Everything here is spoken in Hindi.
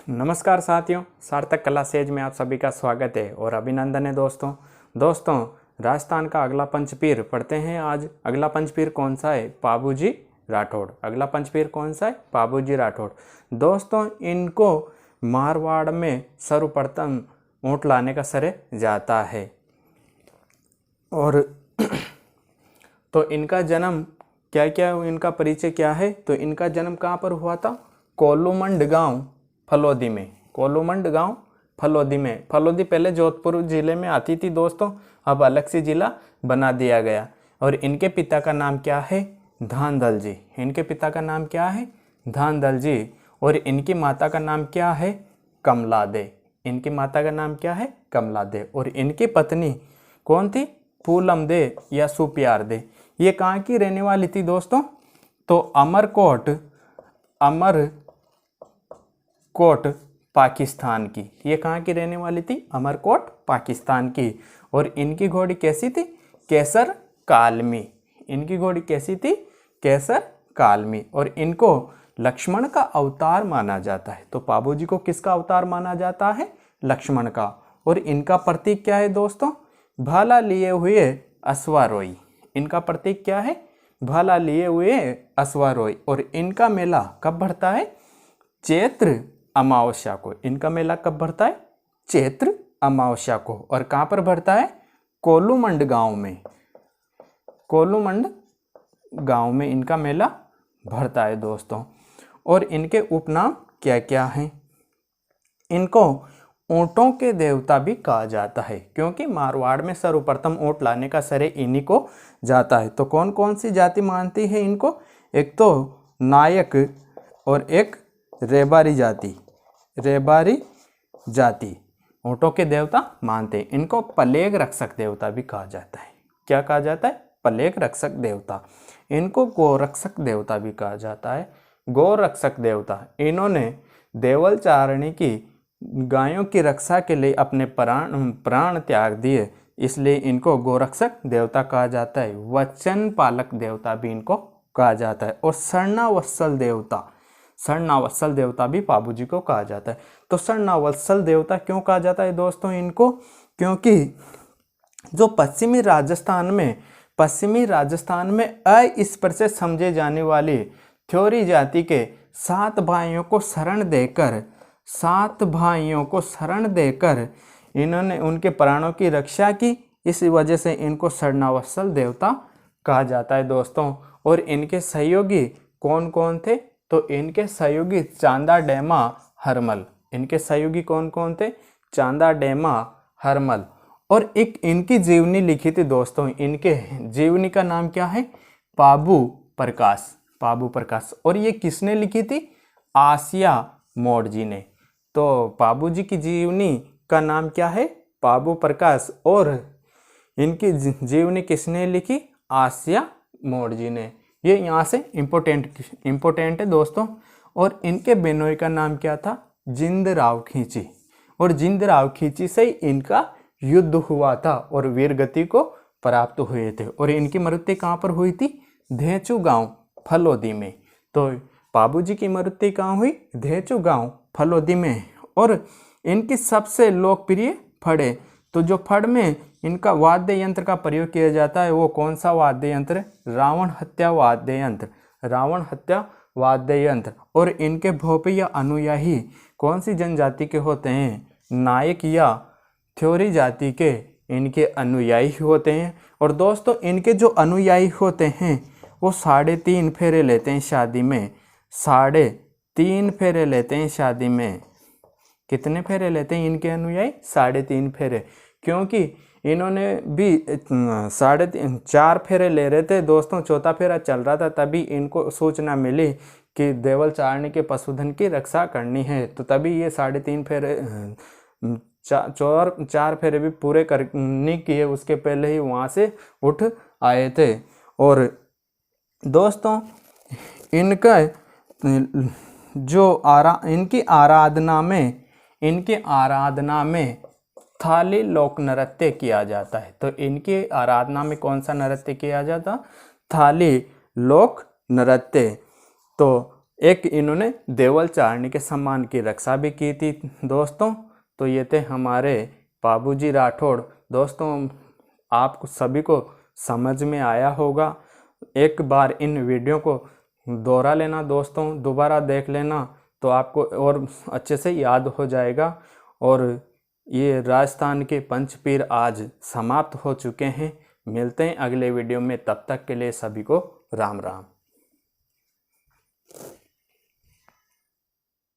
नमस्कार साथियों, सार्थक कला सेज में आप सभी का स्वागत है और अभिनंदन है दोस्तों। राजस्थान का अगला पंचपीर पढ़ते हैं आज। अगला पंचपीर कौन सा है? पाबूजी राठौड़। अगला पंचपीर कौन सा है? पाबूजी राठौड़। दोस्तों, इनको मारवाड़ में सर्वप्रथम ऊँट लाने का श्रेय जाता है। और तो इनका जन्म इनका परिचय क्या है? तो इनका जन्म कहाँ पर हुआ था? कोलूमंड गांव फलोदी में। कोलूमंड गांव फलोदी में। फलोदी पहले जोधपुर जिले में आती थी दोस्तों, अब अलग से जिला बना दिया गया। और इनके पिता का नाम क्या है? धांधल जी। इनके पिता का नाम क्या है? धांधल जी। और इनकी माता का नाम क्या है? कमला दे। इनकी माता का नाम क्या है? कमला दे। और इनकी पत्नी कौन थी? फूलम दे या सुप्यार दे। ये कहाँ की रहने वाली थी दोस्तों? तो अमरकोट पाकिस्तान की। ये कहाँ की रहने वाली थी? अमरकोट पाकिस्तान की। और इनकी घोड़ी कैसी थी? केसर कालमी। इनकी घोड़ी कैसी थी? केसर कालमी। और इनको लक्ष्मण का अवतार माना जाता है। तो पाबूजी को किसका अवतार माना जाता है? लक्ष्मण का। और इनका प्रतीक क्या है दोस्तों? भाला लिए हुए अश्वारोही। इनका प्रतीक क्या है? भाला लिए हुए अश्वारोही। और इनका मेला कब भरता है? चैत्र अमावस्या को। इनका मेला कब भरता है? चैत्र अमावस्या को। और कहाँ पर भरता है? कोलूमंड गांव में। कोलूमंड गांव में इनका मेला भरता है दोस्तों। और इनके उपनाम क्या क्या हैं? इनको ऊँटों के देवता भी कहा जाता है, क्योंकि मारवाड़ में सर्वप्रथम ऊँट लाने का श्रेय इन्हीं को जाता है। तो कौन कौन सी जाति मानती है इनको? एक तो नायक और एक रेबारी जाति ऊँटों के देवता मानते हैं। इनको प्लेग रक्षक देवता भी कहा जाता है। क्या कहा जाता है? प्लेग रक्षक देवता। इनको गोरक्षक देवता भी कहा जाता है। गोरक्षक देवता, इन्होंने देवल चारणी की गायों की रक्षा के लिए अपने प्राण त्याग दिए, इसलिए इनको गोरक्षक देवता कहा जाता है। वचन पालक देवता भी इनको कहा जाता है। और शरणावत्सल देवता भी पाबूजी को कहा जाता है। तो शरणावत्सल देवता क्यों कहा जाता है दोस्तों इनको? क्योंकि जो पश्चिमी राजस्थान में अस्पृश्य समझे जाने वाली थ्योरी जाति के 7 भाइयों को शरण देकर इन्होंने उनके प्राणों की रक्षा की। इस वजह से इनको शरणावत्सल देवता कहा जाता है दोस्तों। और इनके सहयोगी कौन कौन थे? तो इनके सहयोगी चांदा डेमा हरमल। इनके सहयोगी कौन कौन थे? चांदा डेमा हरमल। और एक इनकी जीवनी लिखी थी दोस्तों। इनके जीवनी का नाम क्या है? पाबू प्रकाश। और ये किसने लिखी थी? आसिया मोड़ जी ने। तो पाबूजी की जीवनी का नाम क्या है? पाबू प्रकाश। और इनकी जीवनी किसने लिखी? आसिया मोड़ जी ने। ये यहाँ से इम्पोर्टेंट है दोस्तों। और इनके बेनोई का नाम क्या था? जिंदराव खींची। और जिंदराव खींची से ही इनका युद्ध हुआ था और वीरगति को प्राप्त हुए थे। और इनकी मृत्यु कहाँ पर हुई थी? धेचू गांव फलोदी में। तो पाबूजी की मृत्यु कहाँ हुई? धेचू गांव फलोदी में। और इनकी सबसे लोकप्रिय फड़े, तो जो फड़ में इनका वाद्य यंत्र का प्रयोग किया जाता है वो कौन सा वाद्य यंत्र? रावण हत्या वाद्य यंत्र। और इनके भोपे या अनुयायी कौन सी जनजाति के होते हैं? नायक या थ्योरी जाति के इनके अनुयायी होते हैं। और दोस्तों, इनके जो अनुयायी होते हैं वो 3.5 फेरे लेते हैं शादी में। 3.5 फेरे लेते हैं शादी में। कितने फेरे लेते हैं इनके अनुयायी? 3.5 फेरे। क्योंकि इन्होंने भी 4 फेरे ले रहे थे दोस्तों, चौथा फेरा चल रहा था, तभी इनको सूचना मिली कि देवल चारणी के पशुधन की रक्षा करनी है। तो तभी ये 3.5 फेरे 4 फेरे भी पूरे करने किए, उसके पहले ही वहाँ से उठ आए थे। और दोस्तों, इनका जो इनकी आराधना में थाली लोक नृत्य किया जाता है। तो इनकी आराधना में कौन सा नृत्य किया जाता? थाली लोक नृत्य। तो एक इन्होंने देवल चारणी के सम्मान की रक्षा भी की थी दोस्तों। तो ये थे हमारे बाबूजी राठौड़। दोस्तों आपको सभी को समझ में आया होगा। एक बार इन वीडियो को दोहरा लेना दोस्तों, दोबारा देख लेना तो आपको और अच्छे से याद हो जाएगा। और ये राजस्थान के पंचपीर आज समाप्त हो चुके हैं। मिलते हैं अगले वीडियो में, तब तक के लिए सभी को राम राम।